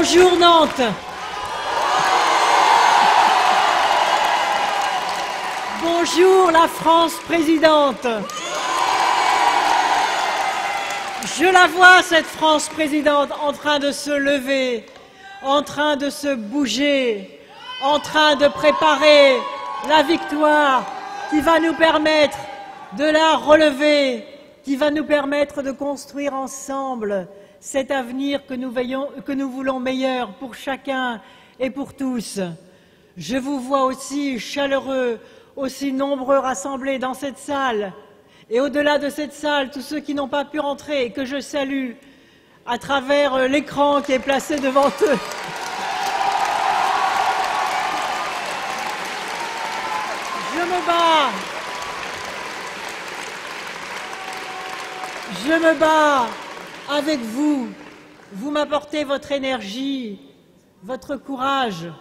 Bonjour Nantes. Bonjour la France présidente. Je la vois, cette France présidente, en train de se lever, en train de se bouger, en train de préparer la victoire qui va nous permettre de la relever, qui va nous permettre de construire ensemble cet avenir que nous voulons meilleur pour chacun et pour tous. Je vous vois aussi chaleureux, aussi nombreux rassemblés dans cette salle. Et au-delà de cette salle, tous ceux qui n'ont pas pu rentrer et que je salue à travers l'écran qui est placé devant eux. Je me bats avec vous. Vous m'apportez votre énergie, votre courage,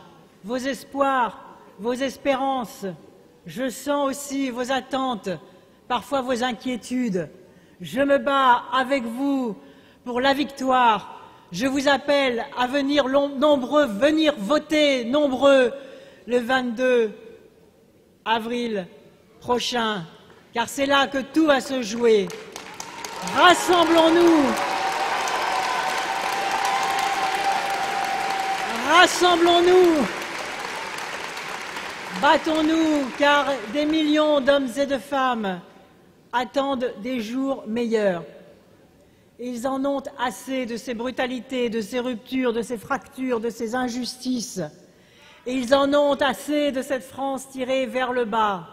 vos espoirs, vos espérances. Je sens aussi vos attentes, parfois vos inquiétudes. Je me bats avec vous pour la victoire. Je vous appelle à venir nombreux, venir voter nombreux le 22 avril prochain, car c'est là que tout va se jouer. Rassemblons-nous. Rassemblons-nous. Battons-nous, car des millions d'hommes et de femmes attendent des jours meilleurs. Ils en ont assez de ces brutalités, de ces ruptures, de ces fractures, de ces injustices. Et ils en ont assez de cette France tirée vers le bas.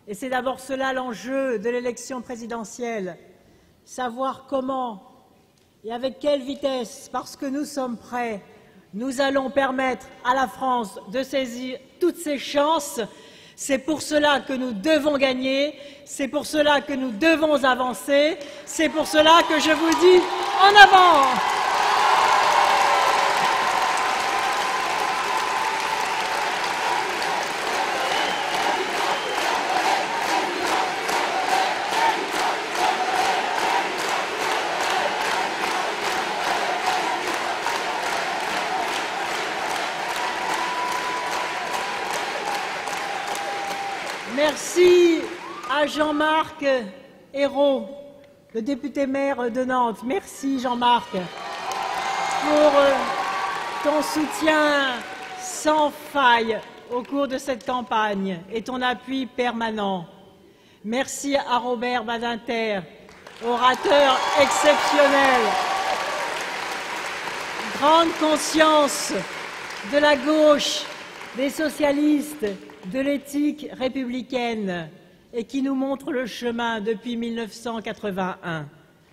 Et c'est d'abord cela l'enjeu de l'élection présidentielle. Savoir comment et avec quelle vitesse, parce que nous sommes prêts, nous allons permettre à la France de saisir toutes ses chances. C'est pour cela que nous devons gagner, c'est pour cela que nous devons avancer, c'est pour cela que je vous dis en avant! Merci à Jean-Marc Ayrault, le député-maire de Nantes. Merci Jean-Marc pour ton soutien sans faille au cours de cette campagne et ton appui permanent. Merci à Robert Badinter, orateur exceptionnel. Grande conscience de la gauche, des socialistes, de l'éthique républicaine et qui nous montre le chemin depuis 1981.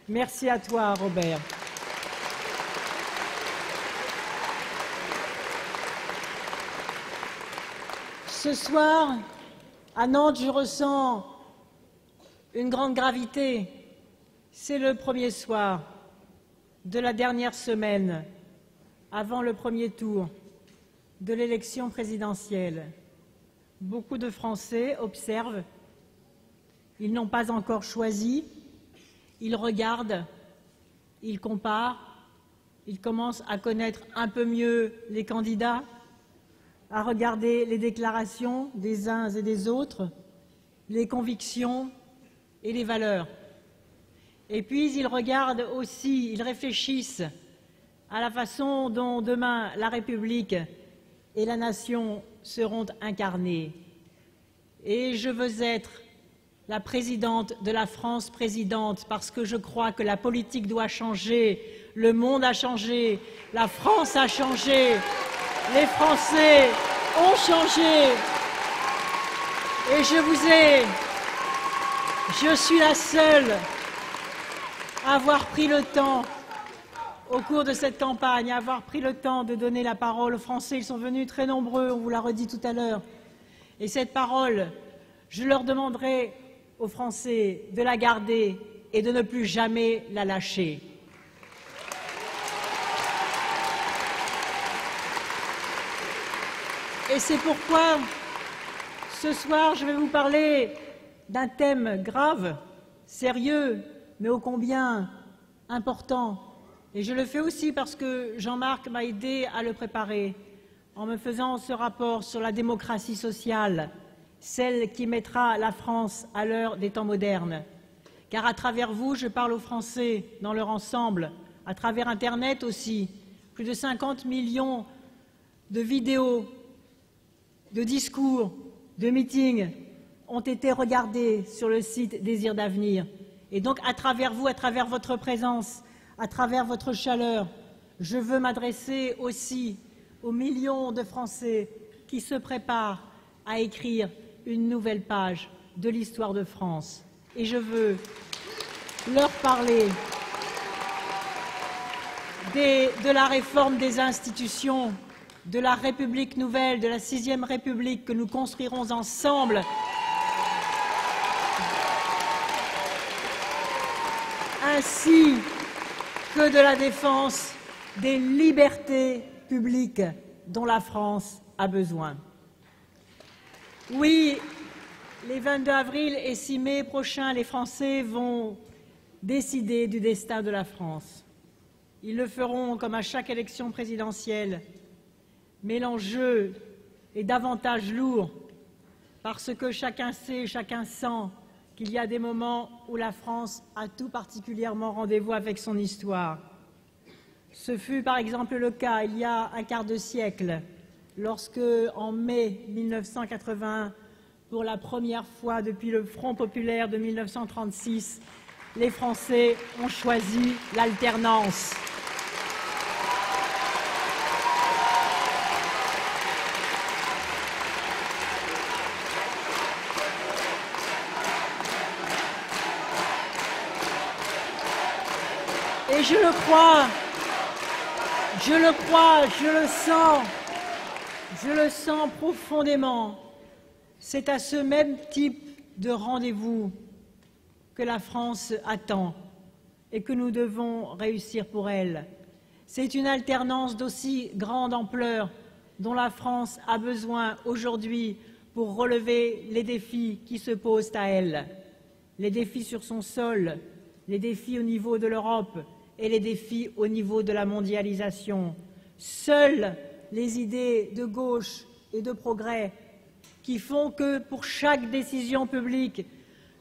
Merci à toi, Robert. Ce soir, à Nantes, je ressens une grande gravité. C'est le premier soir de la dernière semaine avant le premier tour de l'élection présidentielle. Beaucoup de Français observent, ils n'ont pas encore choisi, ils regardent, ils comparent, ils commencent à connaître un peu mieux les candidats, à regarder les déclarations des uns et des autres, les convictions et les valeurs. Et puis ils regardent aussi, ils réfléchissent à la façon dont demain la République et la nation seront incarnées. Et je veux être la présidente de la France présidente parce que je crois que la politique doit changer, le monde a changé, la France a changé, les Français ont changé. Et je suis la seule à avoir pris le temps au cours de cette campagne, à avoir pris le temps de donner la parole aux Français. Ils sont venus très nombreux, on vous l'a redit tout à l'heure. Et cette parole, je leur demanderai aux Français de la garder et de ne plus jamais la lâcher. Et c'est pourquoi, ce soir, je vais vous parler d'un thème grave, sérieux, mais ô combien important, Et je le fais aussi parce que Jean-Marc m'a aidé à le préparer en me faisant ce rapport sur la démocratie sociale, celle qui mettra la France à l'heure des temps modernes. Car à travers vous, je parle aux Français dans leur ensemble, à travers Internet aussi, plus de 50 millions de vidéos, de discours, de meetings ont été regardés sur le site Désir d'avenir. Et donc, à travers vous, à travers votre présence, à travers votre chaleur, je veux m'adresser aussi aux millions de Français qui se préparent à écrire une nouvelle page de l'histoire de France. Et je veux leur parler de la réforme des institutions, de la République nouvelle, de la 6e République que nous construirons ensemble, ainsi que de la défense des libertés publiques dont la France a besoin. Oui, les 22 avril et 6 mai prochains, les Français vont décider du destin de la France. Ils le feront comme à chaque élection présidentielle, mais l'enjeu est davantage lourd parce que chacun sait, chacun sent qu'il y a des moments où la France a tout particulièrement rendez-vous avec son histoire. Ce fut par exemple le cas il y a un quart de siècle, lorsque, en mai 1981, pour la première fois depuis le Front populaire de 1936, les Français ont choisi l'alternance. Et je le crois, je le sens profondément. C'est à ce même type de rendez-vous que la France attend et que nous devons réussir pour elle. C'est une alternance d'aussi grande ampleur dont la France a besoin aujourd'hui pour relever les défis qui se posent à elle. Les défis sur son sol, les défis au niveau de l'Europe et les défis au niveau de la mondialisation. Seules les idées de gauche et de progrès qui font que pour chaque décision publique,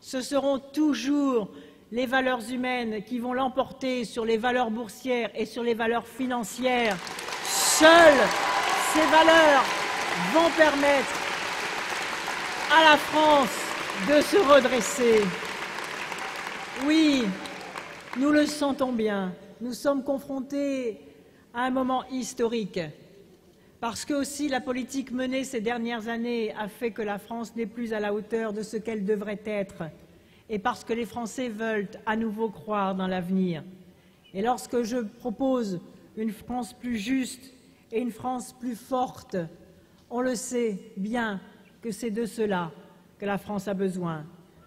ce seront toujours les valeurs humaines qui vont l'emporter sur les valeurs boursières et sur les valeurs financières. Seules ces valeurs vont permettre à la France de se redresser. Oui, nous le sentons bien, nous sommes confrontés à un moment historique, parce que aussi la politique menée ces dernières années a fait que la France n'est plus à la hauteur de ce qu'elle devrait être, et parce que les Français veulent à nouveau croire dans l'avenir. Et lorsque je propose une France plus juste et une France plus forte, on le sait bien que c'est de cela que la France a besoin.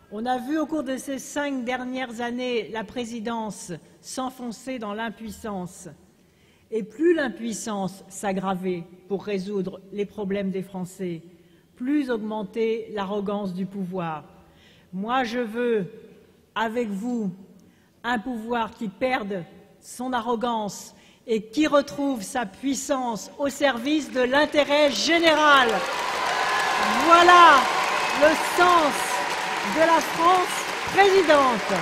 On a vu au cours de ces 5 dernières années la présidence s'enfoncer dans l'impuissance. Et plus l'impuissance s'aggravait pour résoudre les problèmes des Français, plus augmentait l'arrogance du pouvoir. Moi, je veux, avec vous, un pouvoir qui perde son arrogance et qui retrouve sa puissance au service de l'intérêt général. Voilà le sens de la France présidente.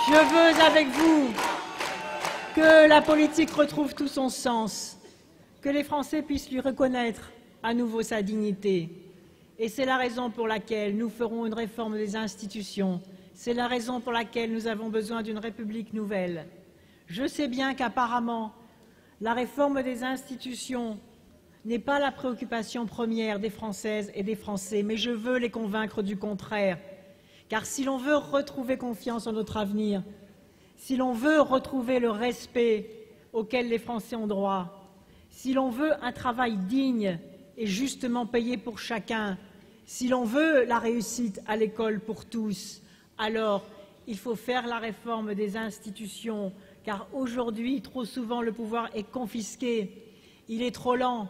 Je veux avec vous que la politique retrouve tout son sens, que les Français puissent lui reconnaître à nouveau sa dignité. Et c'est la raison pour laquelle nous ferons une réforme des institutions. C'est la raison pour laquelle nous avons besoin d'une République nouvelle. Je sais bien qu'apparemment, la réforme des institutions n'est pas la préoccupation première des Françaises et des Français, mais je veux les convaincre du contraire. Car si l'on veut retrouver confiance en notre avenir, si l'on veut retrouver le respect auquel les Français ont droit, si l'on veut un travail digne et justement payé pour chacun, si l'on veut la réussite à l'école pour tous, alors il faut faire la réforme des institutions car aujourd'hui, trop souvent, le pouvoir est confisqué, il est trop lent,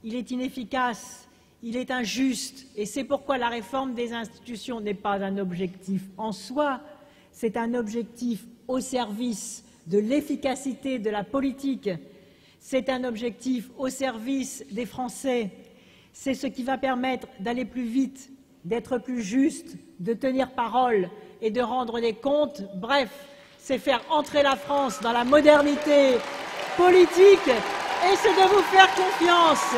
il est inefficace, il est injuste, et c'est pourquoi la réforme des institutions n'est pas un objectif en soi, c'est un objectif au service de l'efficacité de la politique, c'est un objectif au service des Français, c'est ce qui va permettre d'aller plus vite, d'être plus juste, de tenir parole et de rendre des comptes. Bref, c'est faire entrer la France dans la modernité politique et c'est de vous faire confiance.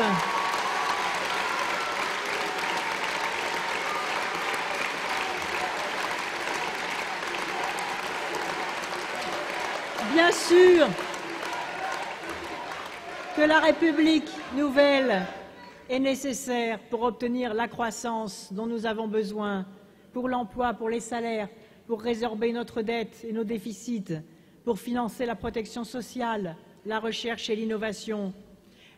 Bien sûr que la République nouvelle est nécessaire pour obtenir la croissance dont nous avons besoin, pour l'emploi, pour les salaires, pour résorber notre dette et nos déficits, pour financer la protection sociale, la recherche et l'innovation.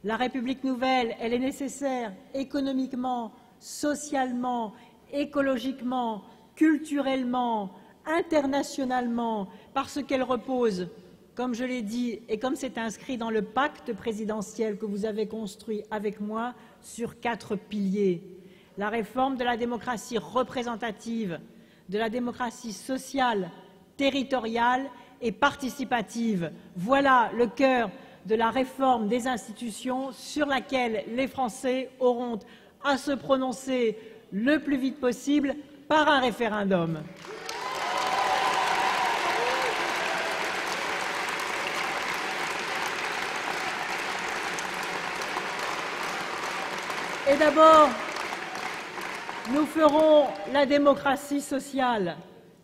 La République nouvelle, elle est nécessaire économiquement, socialement, écologiquement, culturellement, internationalement, parce qu'elle repose, comme je l'ai dit et comme c'est inscrit dans le pacte présidentiel que vous avez construit avec moi, sur 4 piliers. La réforme de la démocratie représentative, de la démocratie sociale, territoriale et participative. Voilà le cœur de la réforme des institutions sur laquelle les Français auront à se prononcer le plus vite possible par un référendum. Et d'abord, nous ferons la démocratie sociale,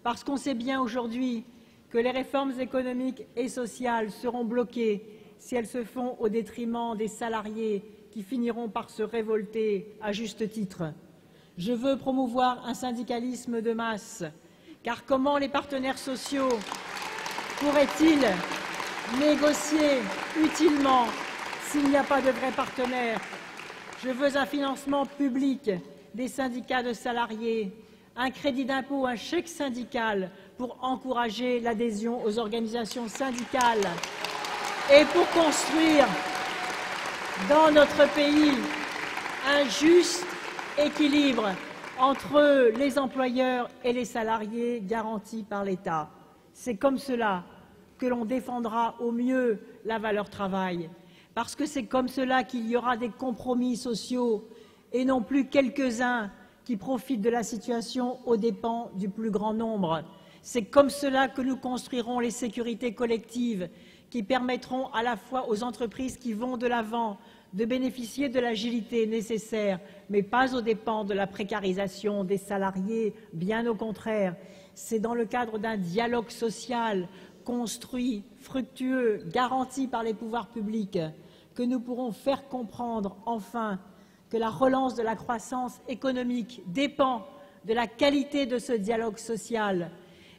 parce qu'on sait bien aujourd'hui que les réformes économiques et sociales seront bloquées si elles se font au détriment des salariés qui finiront par se révolter à juste titre. Je veux promouvoir un syndicalisme de masse, car comment les partenaires sociaux pourraient-ils négocier utilement s'il n'y a pas de vrais partenaires? Je veux un financement public des syndicats de salariés, un crédit d'impôt, un chèque syndical pour encourager l'adhésion aux organisations syndicales et pour construire dans notre pays un juste équilibre entre les employeurs et les salariés garantis par l'État. C'est comme cela que l'on défendra au mieux la valeur travail, parce que c'est comme cela qu'il y aura des compromis sociaux et non plus quelques-uns qui profitent de la situation aux dépens du plus grand nombre. C'est comme cela que nous construirons les sécurités collectives qui permettront à la fois aux entreprises qui vont de l'avant de bénéficier de l'agilité nécessaire, mais pas aux dépens de la précarisation des salariés, bien au contraire. C'est dans le cadre d'un dialogue social construit, fructueux, garanti par les pouvoirs publics, que nous pourrons faire comprendre enfin que la relance de la croissance économique dépend de la qualité de ce dialogue social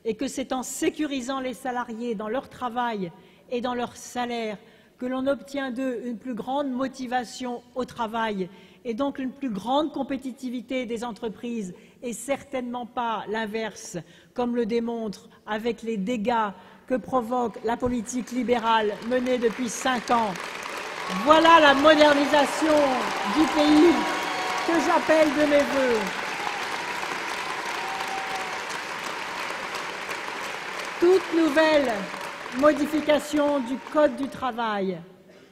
et que c'est en sécurisant les salariés dans leur travail et dans leur salaire que l'on obtient d'eux une plus grande motivation au travail et donc une plus grande compétitivité des entreprises et certainement pas l'inverse, comme le démontre avec les dégâts que provoque la politique libérale menée depuis 5 ans. Voilà la modernisation du pays que j'appelle de mes vœux. Toute nouvelle modification du Code du travail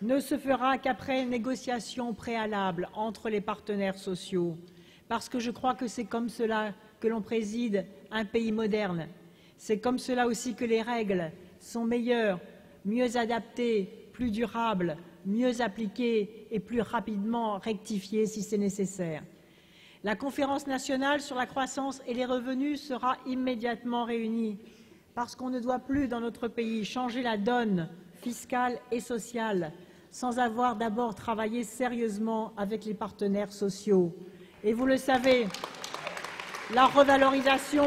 ne se fera qu'après négociation préalable entre les partenaires sociaux, parce que je crois que c'est comme cela que l'on préside un pays moderne. C'est comme cela aussi que les règles sont meilleures, mieux adaptées, plus durables, mieux appliquées et plus rapidement rectifiées si c'est nécessaire. La conférence nationale sur la croissance et les revenus sera immédiatement réunie, parce qu'on ne doit plus dans notre pays changer la donne fiscale et sociale sans avoir d'abord travaillé sérieusement avec les partenaires sociaux. Et vous le savez, la revalorisation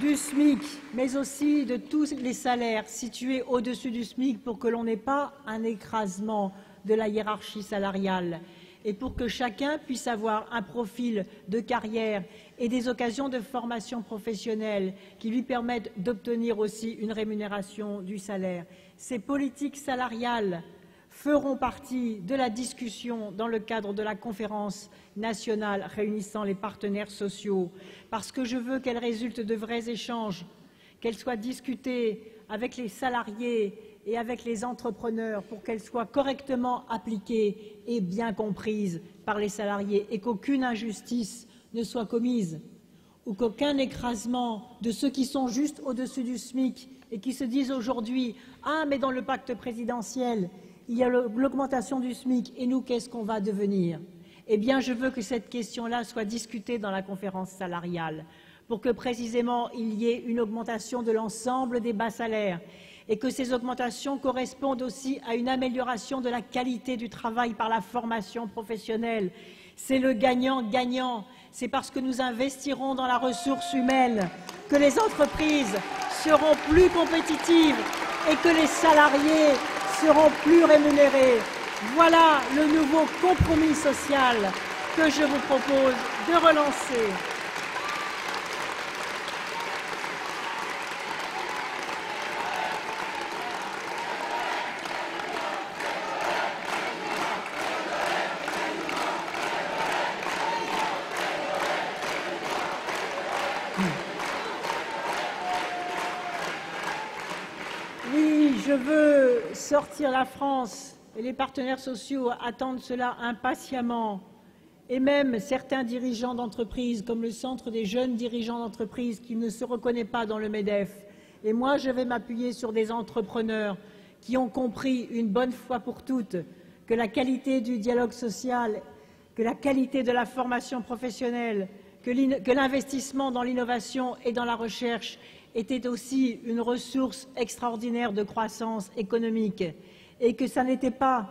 du SMIC, mais aussi de tous les salaires situés au-dessus du SMIC pour que l'on n'ait pas un écrasement de la hiérarchie salariale. et pour que chacun puisse avoir un profil de carrière et des occasions de formation professionnelle qui lui permettent d'obtenir aussi une rémunération du salaire. Ces politiques salariales feront partie de la discussion dans le cadre de la conférence nationale réunissant les partenaires sociaux, parce que je veux qu'elles résultent de vrais échanges, qu'elles soient discutées avec les salariés et avec les entrepreneurs pour qu'elles soient correctement appliquées et bien comprises par les salariés et qu'aucune injustice ne soit commise ou qu'aucun écrasement de ceux qui sont juste au-dessus du SMIC et qui se disent aujourd'hui « Ah, mais dans le pacte présidentiel, il y a l'augmentation du SMIC et nous, qu'est-ce qu'on va devenir ?» Eh bien, je veux que cette question-là soit discutée dans la conférence salariale pour que précisément il y ait une augmentation de l'ensemble des bas salaires et que ces augmentations correspondent aussi à une amélioration de la qualité du travail par la formation professionnelle. C'est le gagnant-gagnant. C'est parce que nous investirons dans la ressource humaine que les entreprises seront plus compétitives et que les salariés seront plus rémunérés. Voilà le nouveau compromis social que je vous propose de relancer. Oui, je veux sortir la France et les partenaires sociaux attendent cela impatiemment et même certains dirigeants d'entreprise comme le Centre des jeunes dirigeants d'entreprise qui ne se reconnaît pas dans le MEDEF. Et moi, je vais m'appuyer sur des entrepreneurs qui ont compris une bonne fois pour toutes que la qualité du dialogue social, que la qualité de la formation professionnelle, que l'investissement dans l'innovation et dans la recherche était aussi une ressource extraordinaire de croissance économique et que ça n'était pas,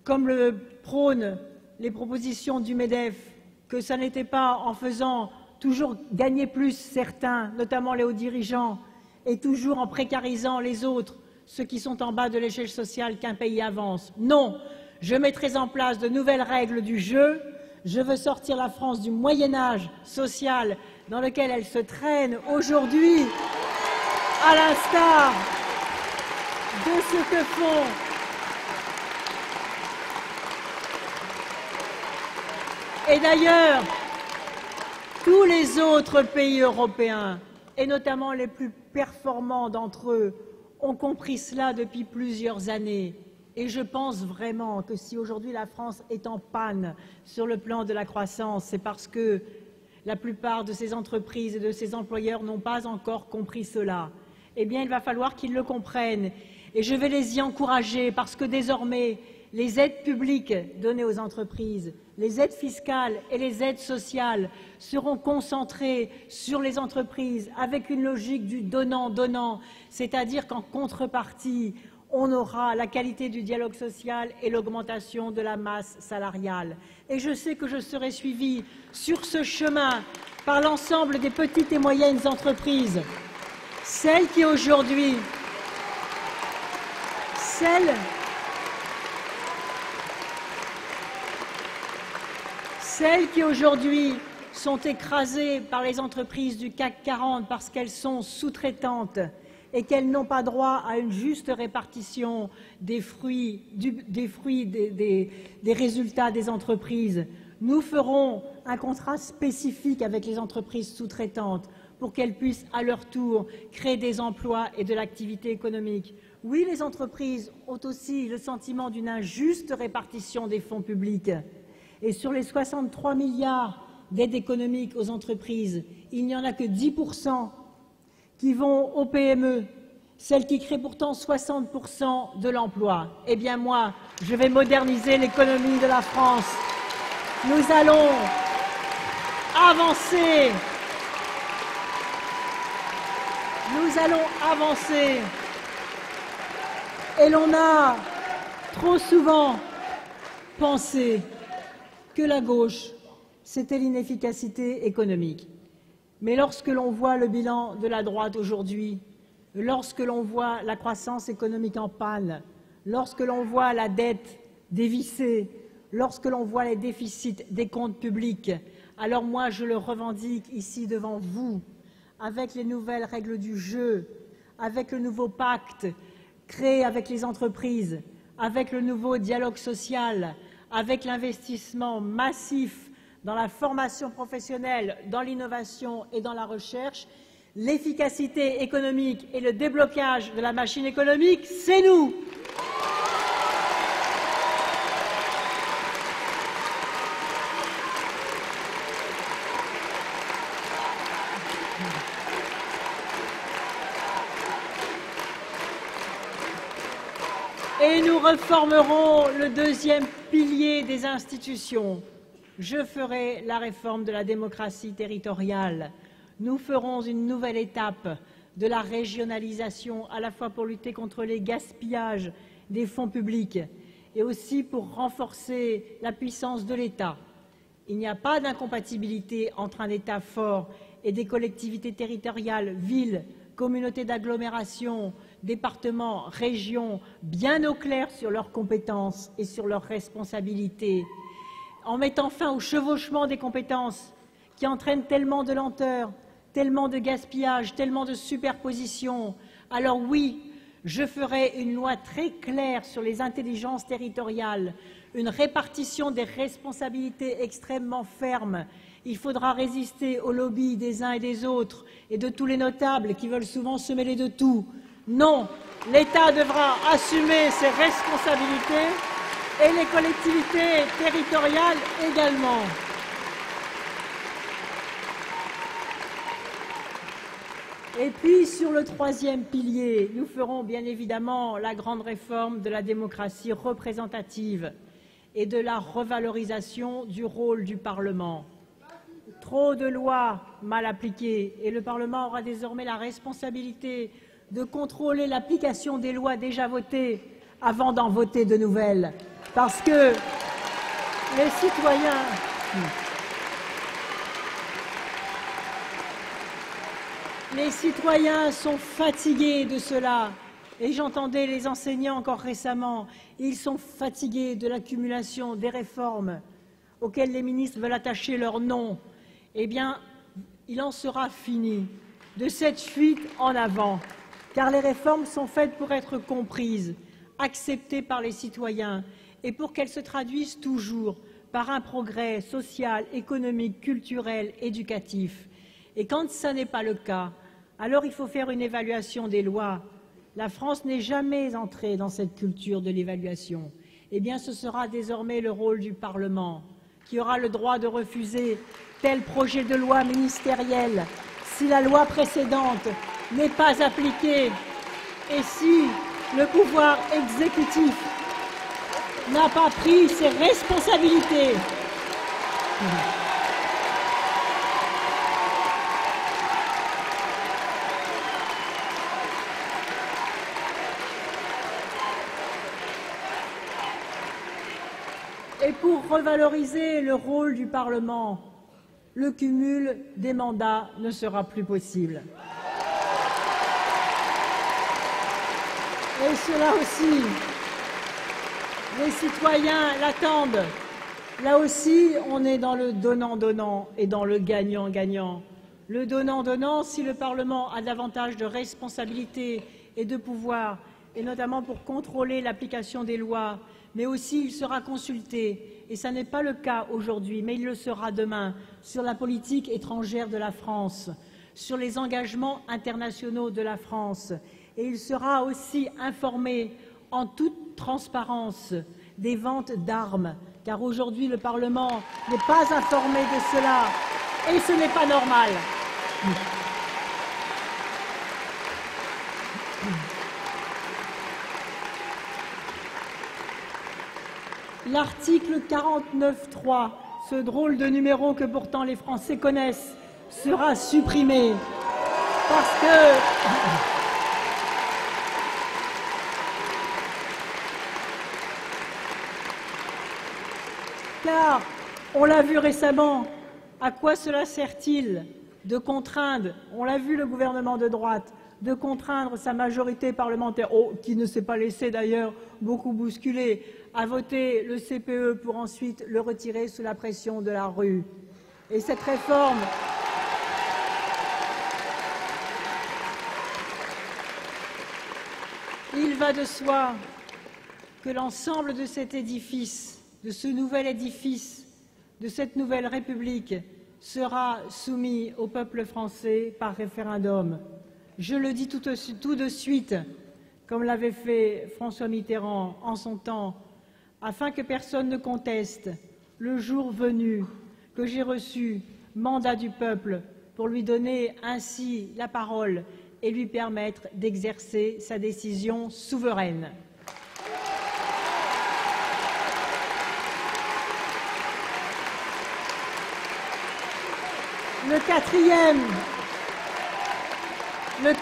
comme le prônent les propositions du MEDEF, que ça n'était pas en faisant toujours gagner plus certains, notamment les hauts dirigeants, et toujours en précarisant les autres, ceux qui sont en bas de l'échelle sociale, qu'un pays avance. Non, je mettrai en place de nouvelles règles du jeu. Je veux sortir la France du Moyen-Âge social dans lequel elle se traîne aujourd'hui, à l'instar de ce que font et d'ailleurs tous les autres pays européens, et notamment les plus performants d'entre eux, ont compris cela depuis plusieurs années. Et je pense vraiment que si aujourd'hui la France est en panne sur le plan de la croissance, c'est parce que la plupart de ces entreprises et de ces employeurs n'ont pas encore compris cela. Eh bien, il va falloir qu'ils le comprennent. Et je vais les y encourager parce que désormais, les aides publiques données aux entreprises, les aides fiscales et les aides sociales seront concentrées sur les entreprises avec une logique du donnant-donnant, c'est-à-dire qu'en contrepartie, on aura la qualité du dialogue social et l'augmentation de la masse salariale. Et je sais que je serai suivie sur ce chemin par l'ensemble des petites et moyennes entreprises, celles qui aujourd'hui sont écrasées par les entreprises du CAC 40 parce qu'elles sont sous-traitantes et qu'elles n'ont pas droit à une juste répartition des fruits, des résultats des entreprises. Nous ferons un contrat spécifique avec les entreprises sous-traitantes pour qu'elles puissent à leur tour créer des emplois et de l'activité économique. Oui, les entreprises ont aussi le sentiment d'une injuste répartition des fonds publics. Et sur les 63 milliards d'aides économiques aux entreprises, il n'y en a que 10% qui vont aux PME, celles qui créent pourtant 60% de l'emploi. Eh bien moi, je vais moderniser l'économie de la France. Nous allons avancer. Nous allons avancer. Et l'on a trop souvent pensé que la gauche, c'était l'inefficacité économique. Mais lorsque l'on voit le bilan de la droite aujourd'hui, lorsque l'on voit la croissance économique en panne, lorsque l'on voit la dette dévissée, lorsque l'on voit les déficits des comptes publics. Alors moi, je le revendique ici devant vous, avec les nouvelles règles du jeu, avec le nouveau pacte créé avec les entreprises, avec le nouveau dialogue social, avec l'investissement massif dans la formation professionnelle, dans l'innovation et dans la recherche, l'efficacité économique et le déblocage de la machine économique, c'est nous. Et nous réformerons le deuxième pilier des institutions. Je ferai la réforme de la démocratie territoriale. Nous ferons une nouvelle étape de la régionalisation, à la fois pour lutter contre les gaspillages des fonds publics et aussi pour renforcer la puissance de l'État. Il n'y a pas d'incompatibilité entre un État fort et des collectivités territoriales, villes, communautés d'agglomération, départements, régions, bien au clair sur leurs compétences et sur leurs responsabilités, en mettant fin au chevauchement des compétences qui entraîne tellement de lenteur, tellement de gaspillage, tellement de superposition. Alors oui, je ferai une loi très claire sur les intelligences territoriales, une répartition des responsabilités extrêmement ferme. Il faudra résister aux lobbies des uns et des autres et de tous les notables qui veulent souvent se mêler de tout. Non, l'État devra assumer ses responsabilités et les collectivités territoriales également. Et puis, sur le troisième pilier, nous ferons bien évidemment la grande réforme de la démocratie représentative et de la revalorisation du rôle du Parlement. Trop de lois mal appliquées et le Parlement aura désormais la responsabilité de contrôler l'application des lois déjà votées avant d'en voter de nouvelles. Parce que les citoyens... Les citoyens sont fatigués de cela, et j'entendais les enseignants encore récemment, ils sont fatigués de l'accumulation des réformes auxquelles les ministres veulent attacher leur nom. Eh bien, il en sera fini de cette fuite en avant, car les réformes sont faites pour être comprises, acceptées par les citoyens, et pour qu'elles se traduisent toujours par un progrès social, économique, culturel, éducatif. Et quand ça n'est pas le cas, alors il faut faire une évaluation des lois. La France n'est jamais entrée dans cette culture de l'évaluation. Eh bien, ce sera désormais le rôle du Parlement, qui aura le droit de refuser tel projet de loi ministériel si la loi précédente n'est pas appliquée et si le pouvoir exécutif n'a pas pris ses responsabilités. Et pour revaloriser le rôle du Parlement, le cumul des mandats ne sera plus possible. Et cela aussi, les citoyens l'attendent. Là aussi, on est dans le donnant-donnant et dans le gagnant-gagnant. Le donnant-donnant, si le Parlement a davantage de responsabilités et de pouvoir, et notamment pour contrôler l'application des lois, mais aussi il sera consulté, et ce n'est pas le cas aujourd'hui, mais il le sera demain, sur la politique étrangère de la France, sur les engagements internationaux de la France, et il sera aussi informé en toute transparence des ventes d'armes, car aujourd'hui le Parlement n'est pas informé de cela, et ce n'est pas normal. L'article 49.3, ce drôle de numéro que pourtant les Français connaissent, sera supprimé parce que car on l'a vu récemment, à quoi cela sert-il de contraindre, on l'a vu le gouvernement de droite, de contraindre sa majorité parlementaire, qui ne s'est pas laissé d'ailleurs beaucoup bousculer, à voter le CPE pour ensuite le retirer sous la pression de la rue. Et cette réforme il va de soi que l'ensemble de cet édifice, de ce nouvel édifice, de cette nouvelle République sera soumis au peuple français par référendum. Je le dis tout de suite, comme l'avait fait François Mitterrand en son temps, afin que personne ne conteste, le jour venu que j'ai reçu mandat du peuple pour lui donner ainsi la parole et lui permettre d'exercer sa décision souveraine. Le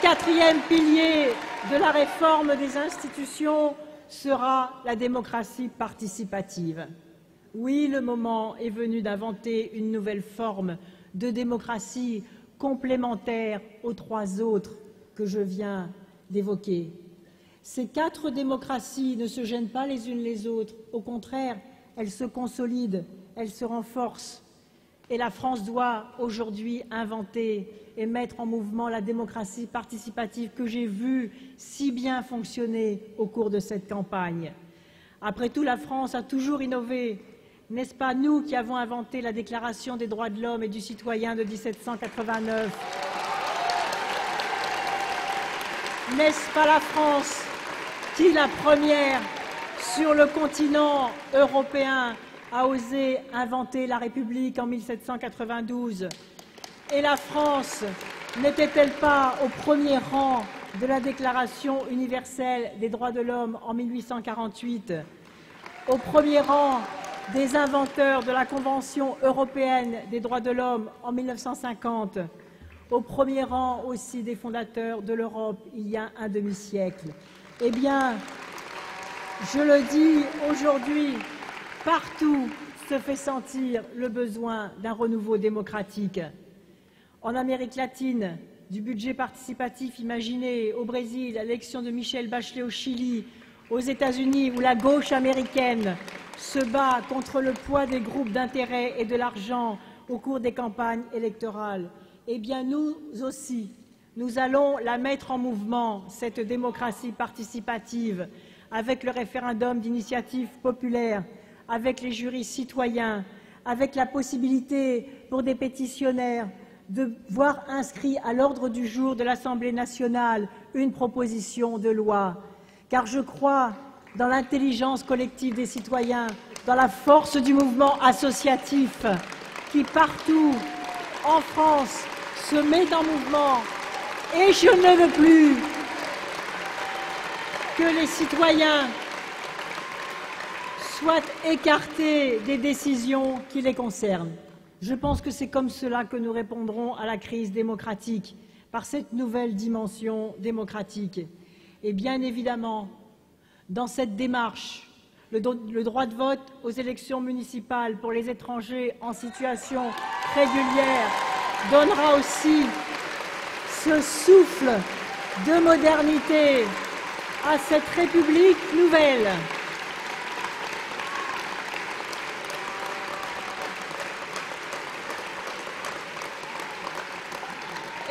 quatrième pilier de la réforme des institutions sera la démocratie participative. Oui, le moment est venu d'inventer une nouvelle forme de démocratie complémentaire aux trois autres que je viens d'évoquer. Ces quatre démocraties ne se gênent pas les unes les autres. Au contraire, elles se consolident, elles se renforcent. Et la France doit aujourd'hui inventer et mettre en mouvement la démocratie participative que j'ai vue si bien fonctionner au cours de cette campagne. Après tout, la France a toujours innové. N'est-ce pas nous qui avons inventé la Déclaration des droits de l'homme et du citoyen de 1789? N'est-ce pas la France qui, la première sur le continent européen, a osé inventer la République en 1792? Et la France n'était-elle pas au premier rang de la Déclaration universelle des droits de l'homme en 1848, au premier rang des inventeurs de la Convention européenne des droits de l'homme en 1950, au premier rang aussi des fondateurs de l'Europe il y a un demi-siècle? Eh bien, je le dis aujourd'hui, partout se fait sentir le besoin d'un renouveau démocratique. En Amérique latine, du budget participatif imaginé, au Brésil, à l'élection de Michelle Bachelet au Chili, aux États-Unis, où la gauche américaine se bat contre le poids des groupes d'intérêt et de l'argent au cours des campagnes électorales. Eh bien, nous aussi, nous allons la mettre en mouvement, cette démocratie participative, avec le référendum d'initiative populaire, avec les jurys citoyens, avec la possibilité pour des pétitionnaires de voir inscrit à l'ordre du jour de l'Assemblée nationale une proposition de loi. Car je crois dans l'intelligence collective des citoyens, dans la force du mouvement associatif qui, partout en France, se met en mouvement. Et je ne veux plus que les citoyens soient écartés des décisions qui les concernent. Je pense que c'est comme cela que nous répondrons à la crise démocratique, par cette nouvelle dimension démocratique. Et bien évidemment, dans cette démarche, le droit de vote aux élections municipales pour les étrangers en situation régulière donnera aussi ce souffle de modernité à cette République nouvelle.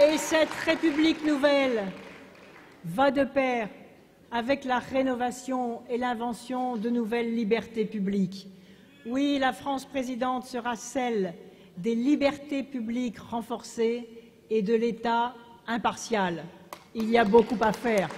Et cette République nouvelle va de pair avec la rénovation et l'invention de nouvelles libertés publiques. Oui, la France présidente sera celle des libertés publiques renforcées et de l'État impartial. Il y a beaucoup à faire.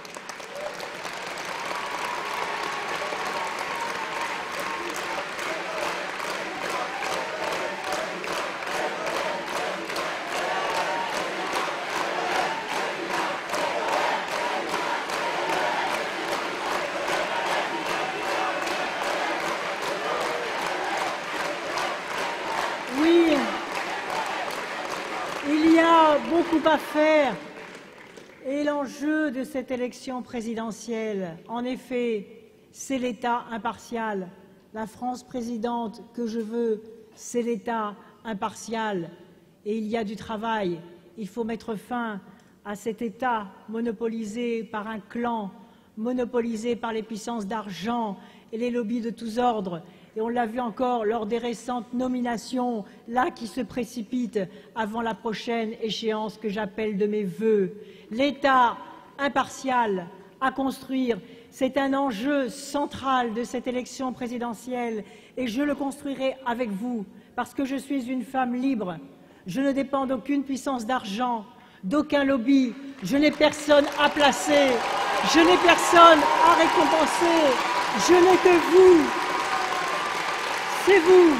Oui, il y a beaucoup à faire. Et l'enjeu de cette élection présidentielle, en effet, c'est l'État impartial. La France présidente que je veux, c'est l'État impartial. Et il y a du travail. Il faut mettre fin à cet État monopolisé par un clan, monopolisé par les puissances d'argent et les lobbies de tous ordres. Et on l'a vu encore lors des récentes nominations, là qui se précipitent avant la prochaine échéance que j'appelle de mes vœux. L'État impartial à construire, c'est un enjeu central de cette élection présidentielle et je le construirai avec vous parce que je suis une femme libre. Je ne dépends d'aucune puissance d'argent, d'aucun lobby. Je n'ai personne à placer, je n'ai personne à récompenser. Je n'ai que vous. C'est vous.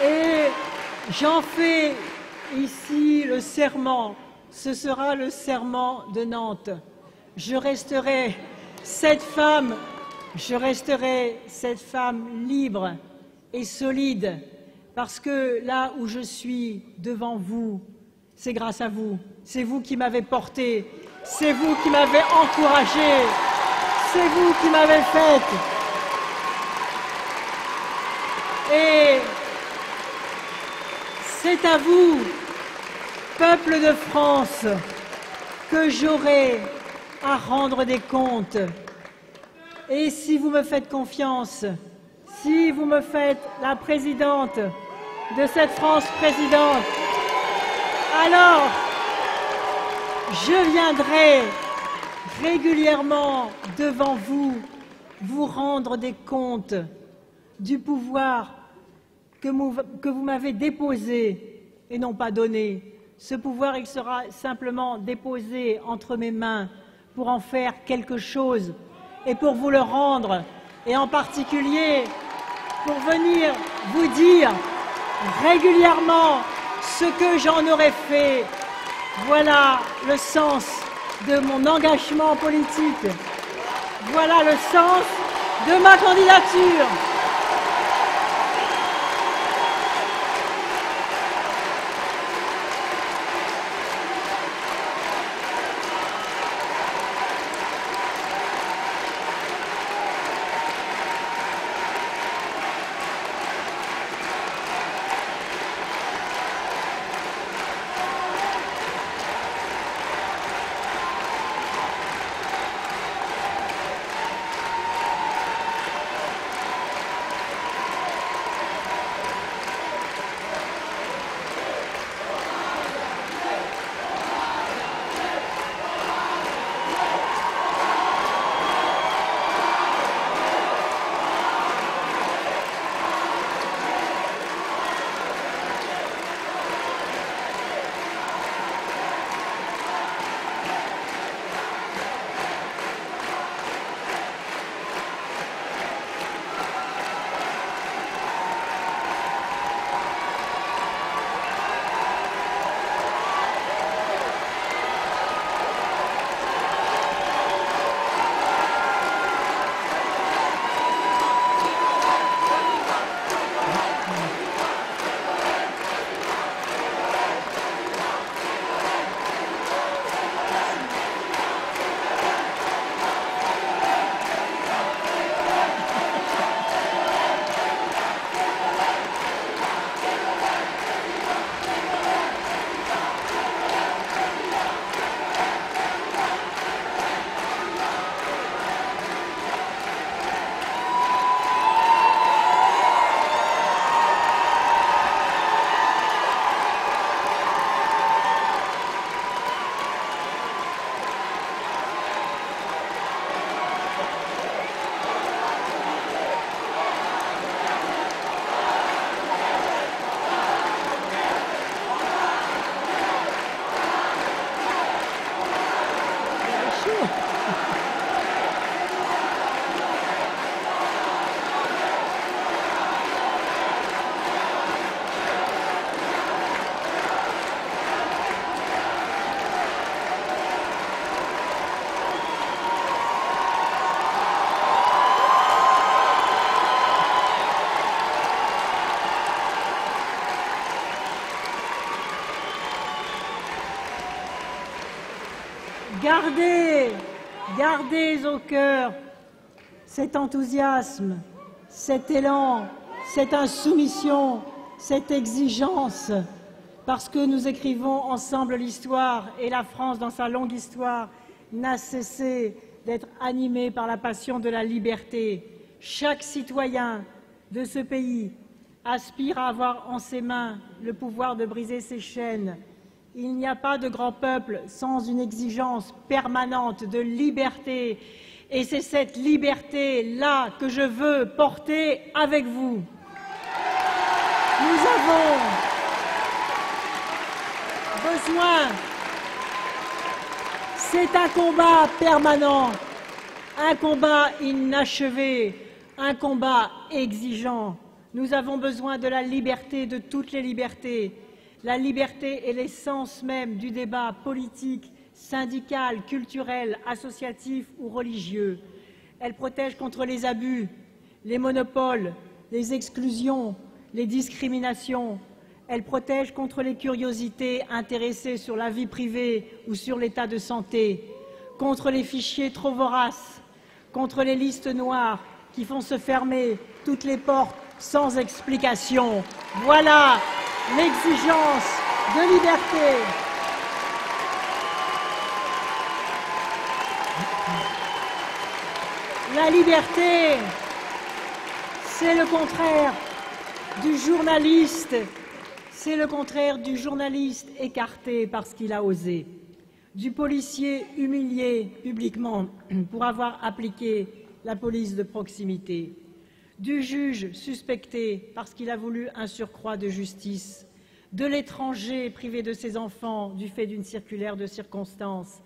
Et j'en fais ici le serment, ce sera le serment de Nantes. Je resterai cette femme libre et solide, parce que là où je suis devant vous, c'est grâce à vous. C'est vous qui m'avez porté, c'est vous qui m'avez encouragé, c'est vous qui m'avez faite. Et c'est à vous, peuple de France, que j'aurai à rendre des comptes. Et si vous me faites confiance, si vous me faites la présidente de cette France présidente, alors je viendrai régulièrement devant vous, vous rendre des comptes du pouvoir que vous m'avez déposé et non pas donné. Ce pouvoir, il sera simplement déposé entre mes mains pour en faire quelque chose et pour vous le rendre, et en particulier pour venir vous dire régulièrement ce que j'en aurais fait. Voilà le sens de mon engagement politique. Voilà le sens de ma candidature. Gardez au cœur cet enthousiasme, cet élan, cette insoumission, cette exigence, parce que nous écrivons ensemble l'histoire et la France, dans sa longue histoire, n'a cessé d'être animée par la passion de la liberté. Chaque citoyen de ce pays aspire à avoir en ses mains le pouvoir de briser ses chaînes. Il n'y a pas de grand peuple sans une exigence permanente de liberté. Et c'est cette liberté-là que je veux porter avec vous. Nous avons besoin, c'est un combat permanent, un combat inachevé, un combat exigeant. Nous avons besoin de la liberté, de toutes les libertés. La liberté est l'essence même du débat politique, syndical, culturel, associatif ou religieux. Elle protège contre les abus, les monopoles, les exclusions, les discriminations. Elle protège contre les curiosités intéressées sur la vie privée ou sur l'état de santé, contre les fichiers trop voraces, contre les listes noires qui font se fermer toutes les portes sans explication. Voilà l'exigence de liberté. La liberté, c'est le contraire du journaliste, c'est le contraire du journaliste écarté parce qu'il a osé, du policier humilié publiquement pour avoir appliqué la police de proximité, du juge suspecté parce qu'il a voulu un surcroît de justice, de l'étranger privé de ses enfants du fait d'une circulaire de circonstance,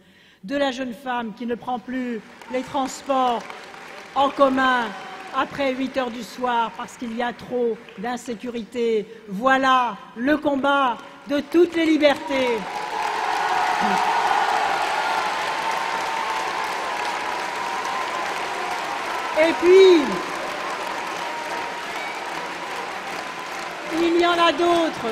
de la jeune femme qui ne prend plus les transports en commun après 8 heures du soir parce qu'il y a trop d'insécurité. Voilà le combat de toutes les libertés. Et puis, il y en a d'autres.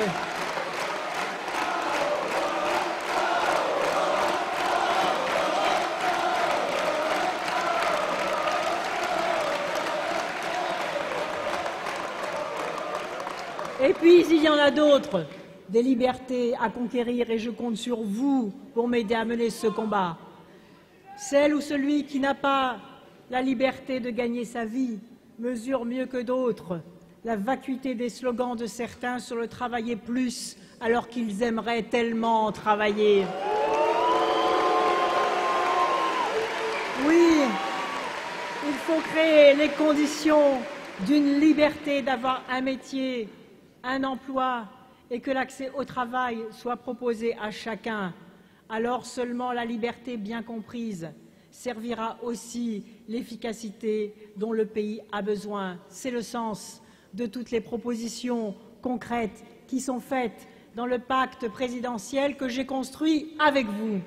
Et puis, il y en a d'autres, des libertés à conquérir, et je compte sur vous pour m'aider à mener ce combat. Celle ou celui qui n'a pas la liberté de gagner sa vie mesure mieux que d'autres la vacuité des slogans de certains sur le travailler plus alors qu'ils aimeraient tellement travailler. Oui, il faut créer les conditions d'une liberté d'avoir un métier, un emploi et que l'accès au travail soit proposé à chacun. Alors seulement la liberté bien comprise servira aussi l'efficacité dont le pays a besoin. C'est le sens de toutes les propositions concrètes qui sont faites dans le pacte présidentiel que j'ai construit avec vous.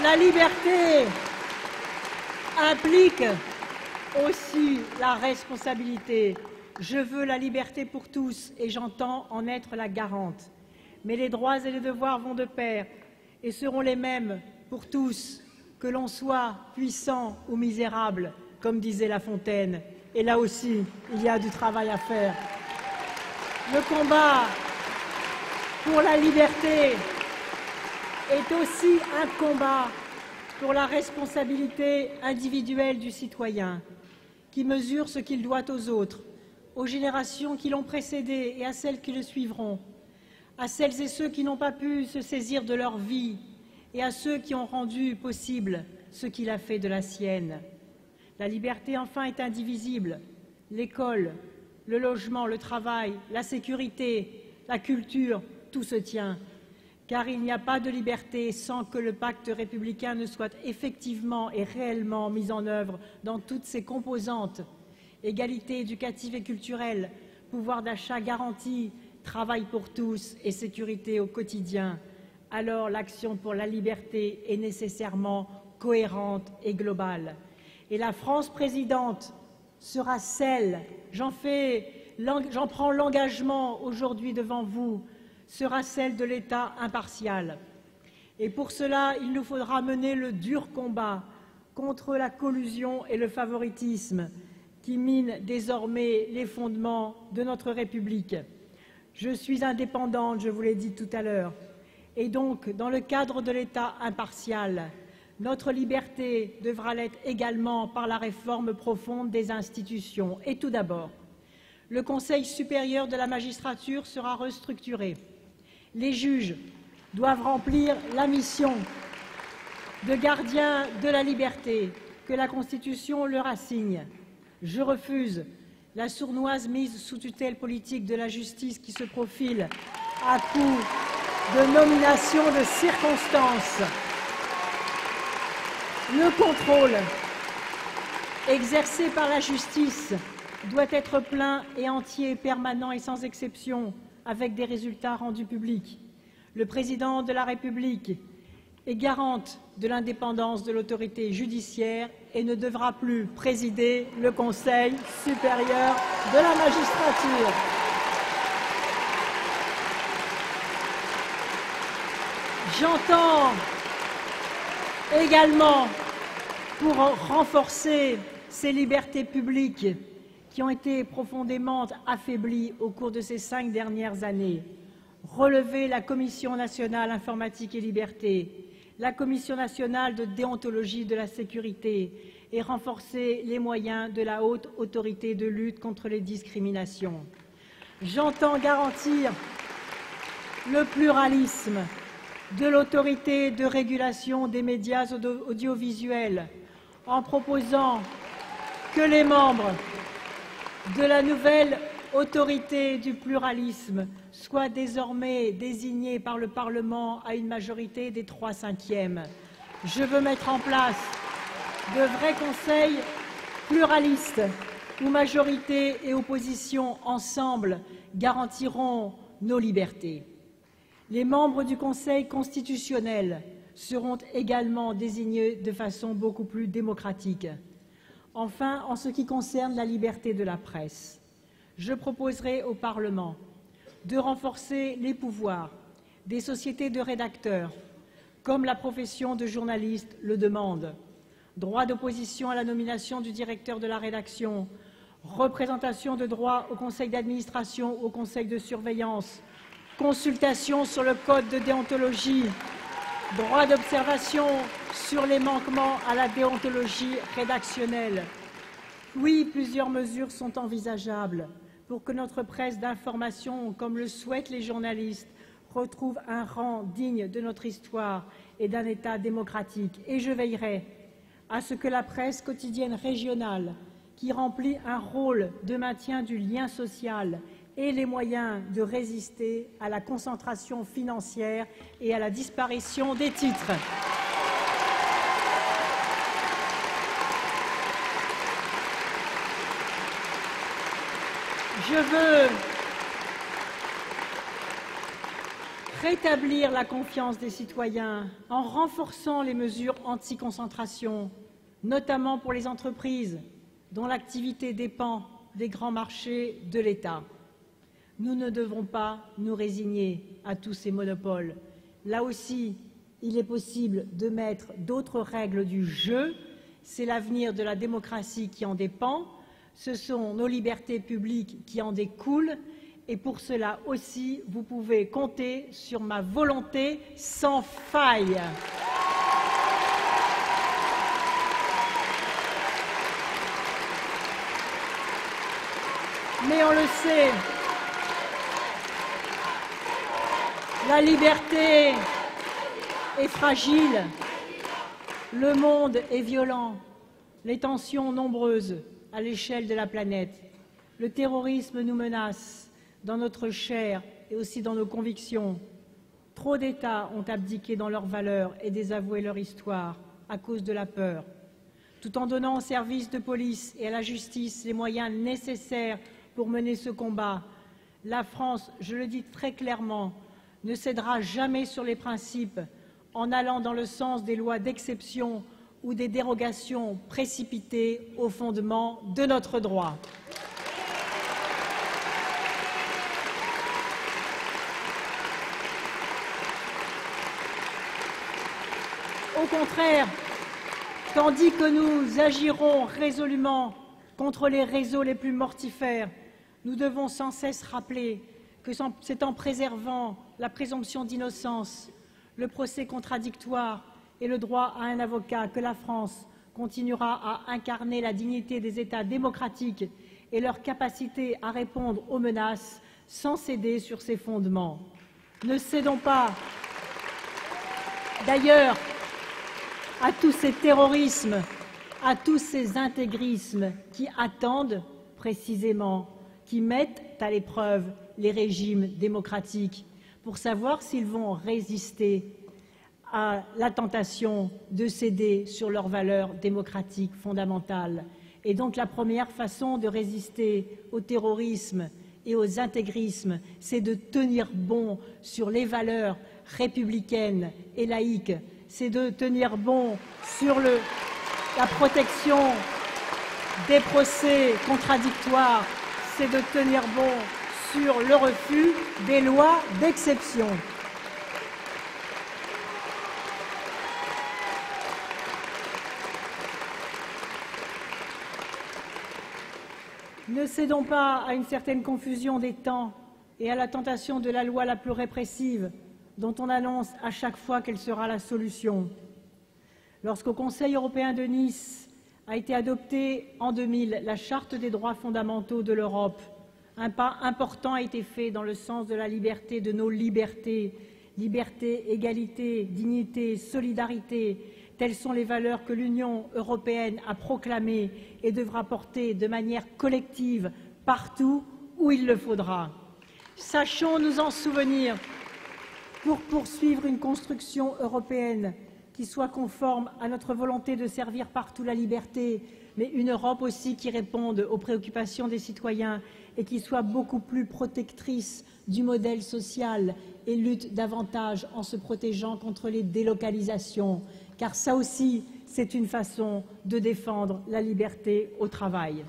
La liberté implique aussi la responsabilité. Je veux la liberté pour tous et j'entends en être la garante. Mais les droits et les devoirs vont de pair et seront les mêmes pour tous, que l'on soit puissant ou misérable, comme disait La Fontaine. Et là aussi, il y a du travail à faire. Le combat pour la liberté est aussi un combat pour la responsabilité individuelle du citoyen, qui mesure ce qu'il doit aux autres, aux générations qui l'ont précédé et à celles qui le suivront, à celles et ceux qui n'ont pas pu se saisir de leur vie et à ceux qui ont rendu possible ce qu'il a fait de la sienne. La liberté, enfin, est indivisible. L'école, le logement, le travail, la sécurité, la culture, tout se tient. Car il n'y a pas de liberté sans que le pacte républicain ne soit effectivement et réellement mis en œuvre dans toutes ses composantes. Égalité éducative et culturelle, pouvoir d'achat garanti, travail pour tous et sécurité au quotidien. Alors l'action pour la liberté est nécessairement cohérente et globale. Et la France présidente sera celle, j'en prends l'engagement aujourd'hui devant vous, sera celle de l'État impartial. Et pour cela, il nous faudra mener le dur combat contre la collusion et le favoritisme qui minent désormais les fondements de notre République. Je suis indépendante, je vous l'ai dit tout à l'heure, et donc, dans le cadre de l'État impartial, notre liberté devra l'être également par la réforme profonde des institutions. Et tout d'abord, le Conseil supérieur de la magistrature sera restructuré. Les juges doivent remplir la mission de gardiens de la liberté que la Constitution leur assigne. Je refuse la sournoise mise sous tutelle politique de la justice qui se profile à coup de nomination de circonstances. Le contrôle exercé par la justice doit être plein et entier, permanent et sans exception, avec des résultats rendus publics. Le président de la République est garante de l'indépendance de l'autorité judiciaire et ne devra plus présider le Conseil supérieur de la magistrature. J'entends également, pour renforcer ces libertés publiques qui ont été profondément affaiblies au cours de ces 5 dernières années, relever la Commission nationale informatique et liberté, la Commission nationale de déontologie de la sécurité et renforcer les moyens de la haute autorité de lutte contre les discriminations. J'entends garantir le pluralisme de l'autorité de régulation des médias audiovisuels en proposant que les membres de la nouvelle autorité du pluralisme soient désormais désignés par le Parlement à une majorité des 3/5. Je veux mettre en place de vrais conseils pluralistes où majorité et opposition ensemble garantiront nos libertés. Les membres du Conseil constitutionnel seront également désignés de façon beaucoup plus démocratique. Enfin, en ce qui concerne la liberté de la presse, je proposerai au Parlement de renforcer les pouvoirs des sociétés de rédacteurs, comme la profession de journaliste le demande. Droit d'opposition à la nomination du directeur de la rédaction, représentation de droit au conseil d'administration, au conseil de surveillance, consultation sur le code de déontologie, droit d'observation sur les manquements à la déontologie rédactionnelle. Oui, plusieurs mesures sont envisageables pour que notre presse d'information, comme le souhaitent les journalistes, retrouve un rang digne de notre histoire et d'un État démocratique. Et je veillerai à ce que la presse quotidienne régionale, qui remplit un rôle de maintien du lien social, ait les moyens de résister à la concentration financière et à la disparition des titres. Je veux rétablir la confiance des citoyens en renforçant les mesures anti-concentration, notamment pour les entreprises dont l'activité dépend des grands marchés de l'État. Nous ne devons pas nous résigner à tous ces monopoles. Là aussi, il est possible de mettre d'autres règles du jeu. C'est l'avenir de la démocratie qui en dépend. Ce sont nos libertés publiques qui en découlent. Et pour cela aussi, vous pouvez compter sur ma volonté sans faille. Mais on le sait, la liberté est fragile, le monde est violent, les tensions nombreuses à l'échelle de la planète. Le terrorisme nous menace dans notre chair et aussi dans nos convictions. Trop d'États ont abdiqué dans leurs valeurs et désavoué leur histoire à cause de la peur. Tout en donnant aux services de police et à la justice les moyens nécessaires pour mener ce combat, la France, je le dis très clairement, ne cédera jamais sur les principes en allant dans le sens des lois d'exception ou des dérogations précipitées aux fondements de notre droit. Au contraire, tandis que nous agirons résolument contre les réseaux les plus mortifères, nous devons sans cesse rappeler que c'est en préservant la présomption d'innocence, le procès contradictoire et le droit à un avocat que la France continuera à incarner la dignité des États démocratiques et leur capacité à répondre aux menaces sans céder sur ces fondements. Ne cédons pas, d'ailleurs, à tous ces terrorismes, à tous ces intégrismes qui attendent précisément, qui mettent à l'épreuve les régimes démocratiques pour savoir s'ils vont résister à la tentation de céder sur leurs valeurs démocratiques fondamentales. Et donc la première façon de résister au terrorisme et aux intégrismes, c'est de tenir bon sur les valeurs républicaines et laïques, c'est de tenir bon sur la protection des procès contradictoires, c'est de tenir bon sur le refus des lois d'exception. Ne cédons pas à une certaine confusion des temps et à la tentation de la loi la plus répressive, dont on annonce à chaque fois qu'elle sera la solution. Lorsqu'au Conseil européen de Nice a été adoptée en 2000 la Charte des droits fondamentaux de l'Europe, un pas important a été fait dans le sens de la liberté de nos libertés. Liberté, égalité, dignité, solidarité, telles sont les valeurs que l'Union européenne a proclamées et devra porter de manière collective partout où il le faudra. Sachons nous en souvenir pour poursuivre une construction européenne qui soit conforme à notre volonté de servir partout la liberté, mais une Europe aussi qui réponde aux préoccupations des citoyens et qui soit beaucoup plus protectrice du modèle social et lutte davantage en se protégeant contre les délocalisations, car ça aussi, c'est une façon de défendre la liberté au travail.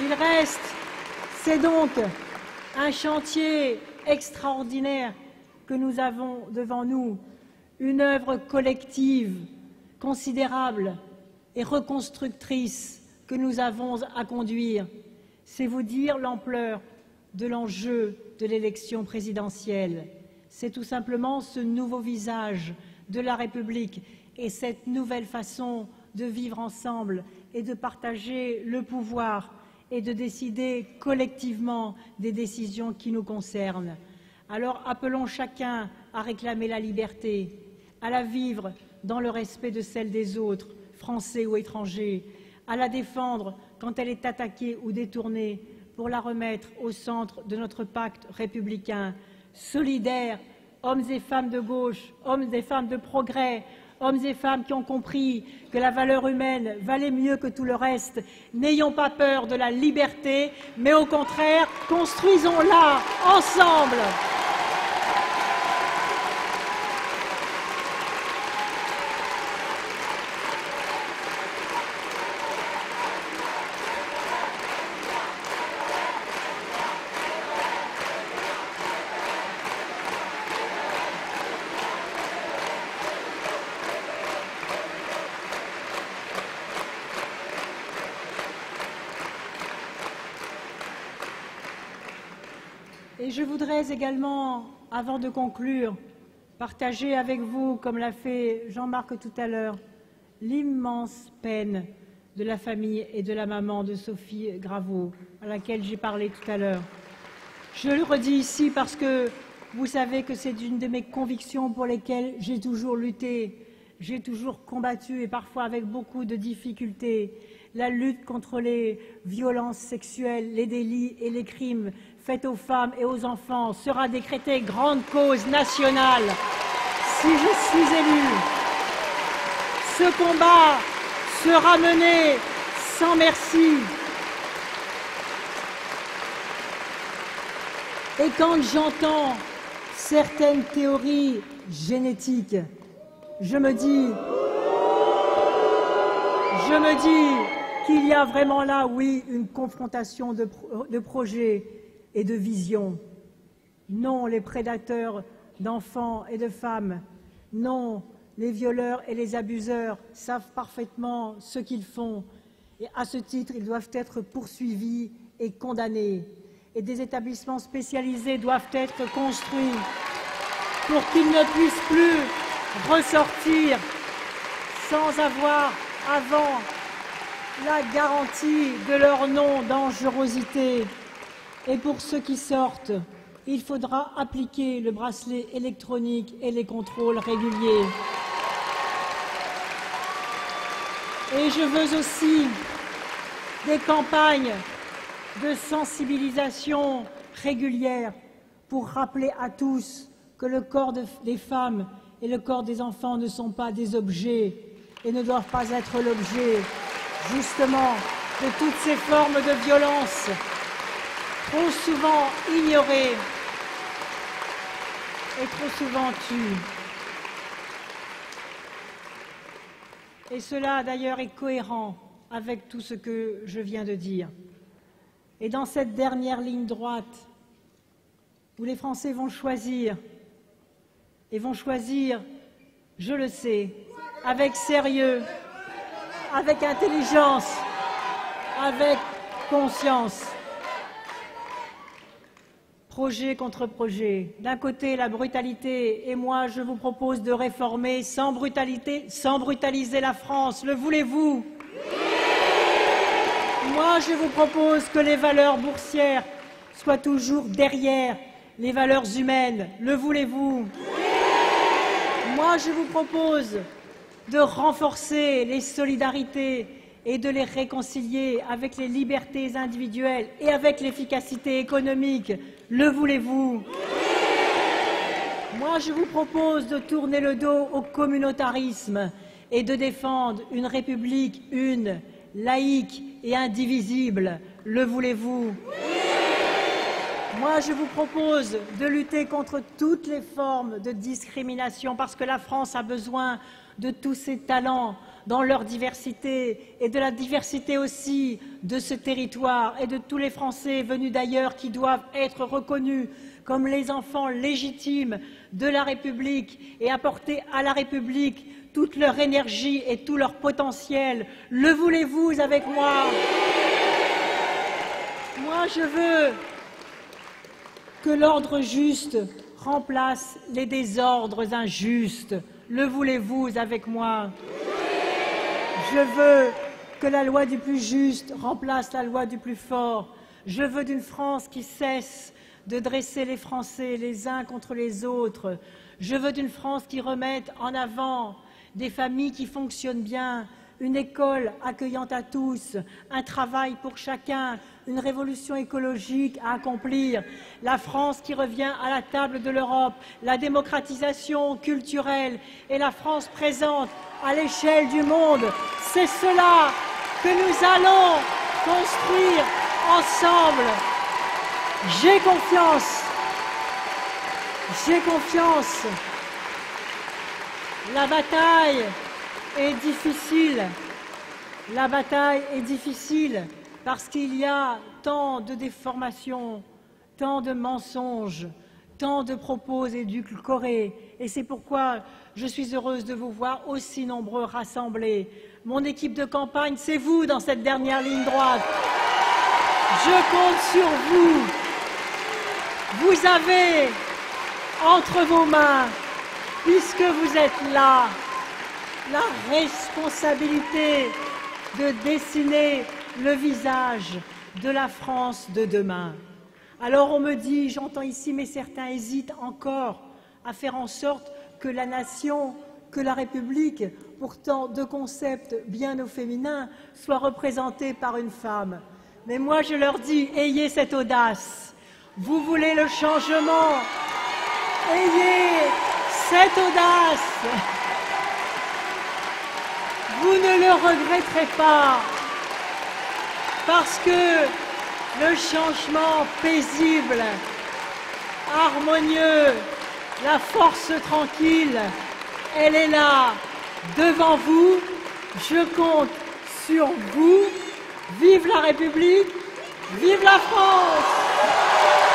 Il reste, c'est donc un chantier extraordinaire que nous avons devant nous, une œuvre collective considérable et reconstructrice que nous avons à conduire. C'est vous dire l'ampleur de l'enjeu de l'élection présidentielle. C'est tout simplement ce nouveau visage de la République et cette nouvelle façon de vivre ensemble et de partager le pouvoir et de décider collectivement des décisions qui nous concernent. Alors appelons chacun à réclamer la liberté, à la vivre dans le respect de celle des autres, français ou étrangers, à la défendre quand elle est attaquée ou détournée pour la remettre au centre de notre pacte républicain, solidaire, hommes et femmes de gauche, hommes et femmes de progrès, hommes et femmes qui ont compris que la valeur humaine valait mieux que tout le reste. N'ayons pas peur de la liberté, mais au contraire, construisons-la ensemble. Et je voudrais également, avant de conclure, partager avec vous, comme l'a fait Jean-Marc tout à l'heure, l'immense peine de la famille et de la maman de Sophie Graveau, à laquelle j'ai parlé tout à l'heure. Je le redis ici parce que vous savez que c'est une de mes convictions pour lesquelles j'ai toujours lutté, j'ai toujours combattu, et parfois avec beaucoup de difficultés, la lutte contre les violences sexuelles, les délits et les crimes faits aux femmes et aux enfants sera décrétée grande cause nationale si je suis élue. Ce combat sera mené sans merci. Et quand j'entends certaines théories génétiques, je me dis qu'il y a vraiment là, oui, une confrontation de projets. et de vision. Non, les prédateurs d'enfants et de femmes, non, les violeurs et les abuseurs savent parfaitement ce qu'ils font et à ce titre, ils doivent être poursuivis et condamnés. Et des établissements spécialisés doivent être construits pour qu'ils ne puissent plus ressortir sans avoir avant la garantie de leur non-dangerosité. Et pour ceux qui sortent, il faudra appliquer le bracelet électronique et les contrôles réguliers. Et je veux aussi des campagnes de sensibilisation régulières pour rappeler à tous que le corps des femmes et le corps des enfants ne sont pas des objets et ne doivent pas être l'objet, justement, de toutes ces formes de violence trop souvent ignorées et trop souvent tues. Et cela, d'ailleurs, est cohérent avec tout ce que je viens de dire. Et dans cette dernière ligne droite, où les Français vont choisir, je le sais, avec sérieux, avec intelligence, avec conscience, projet contre projet. D'un côté, la brutalité, et moi, je vous propose de réformer sans brutalité, sans brutaliser la France. Le voulez-vous? Moi, je vous propose que les valeurs boursières soient toujours derrière les valeurs humaines. Le voulez-vous? Moi, je vous propose de renforcer les solidarités et de les réconcilier avec les libertés individuelles et avec l'efficacité économique. Le voulez-vous? Moi, je vous propose de tourner le dos au communautarisme et de défendre une République une, laïque et indivisible. Le voulez-vous? Moi, je vous propose de lutter contre toutes les formes de discrimination parce que la France a besoin de tous ses talents dans leur diversité et de la diversité aussi de ce territoire et de tous les Français venus d'ailleurs qui doivent être reconnus comme les enfants légitimes de la République et apporter à la République toute leur énergie et tout leur potentiel. Le voulez-vous avec moi? Moi, je veux que l'ordre juste remplace les désordres injustes. Le voulez-vous avec moi? Je veux que la loi du plus juste remplace la loi du plus fort. Je veux d'une France qui cesse de dresser les Français les uns contre les autres. Je veux d'une France qui remette en avant des familles qui fonctionnent bien, une école accueillante à tous, un travail pour chacun, une révolution écologique à accomplir, la France qui revient à la table de l'Europe, la démocratisation culturelle et la France présente à l'échelle du monde. C'est cela que nous allons construire ensemble. J'ai confiance. J'ai confiance. La bataille est difficile. La bataille est difficile parce qu'il y a tant de déformations, tant de mensonges, tant de propos édulcorés. Et c'est pourquoi je suis heureuse de vous voir aussi nombreux rassemblés. Mon équipe de campagne, c'est vous dans cette dernière ligne droite. Je compte sur vous. Vous avez entre vos mains, puisque vous êtes là, la responsabilité de dessiner le visage de la France de demain. Alors on me dit, j'entends ici, mais certains hésitent encore à faire en sorte que la nation, que la République, pourtant deux concepts bien au féminin, soient représentés par une femme. Mais moi je leur dis, ayez cette audace. Vous voulez le changement, ayez cette audace. Vous ne le regretterez pas, parce que le changement paisible, harmonieux, la force tranquille, elle est là, devant vous. Je compte sur vous. Vive la République, vive la France!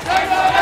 Seigneur